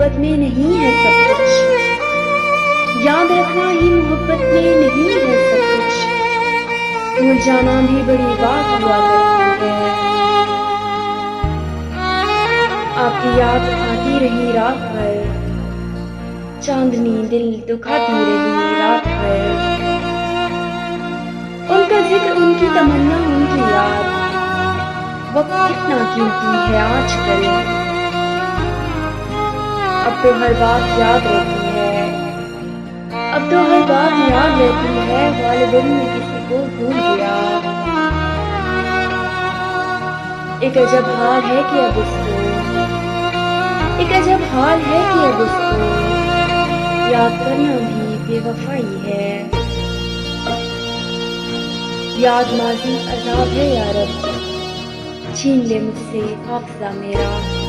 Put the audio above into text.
मोहब्बत में नहीं है सब कुछ, याद रखना ही मोहब्बत में नहीं है सब कुछ, भूल जाना भी बड़ी बात हुआ करती है। आपकी याद आती रही रात भर, चांदनी दिल दुखाती रही रात भर, उनका जिक्र उनकी तमन्ना उनकी याद, वक्त कितना कीमती है आजकल, अब तो हर बात याद रहती है, अब तो हर बात याद रहती है, वालिदिन में किसी को भूल गया। एक अजब हाल है कि अब उसको, एक अजब हाल है कि अब उसको याद करना भी बेवफाई है। याद माजी अजाब है या रब, छीन ले मुझसे हाफ़िज़ा मेरा।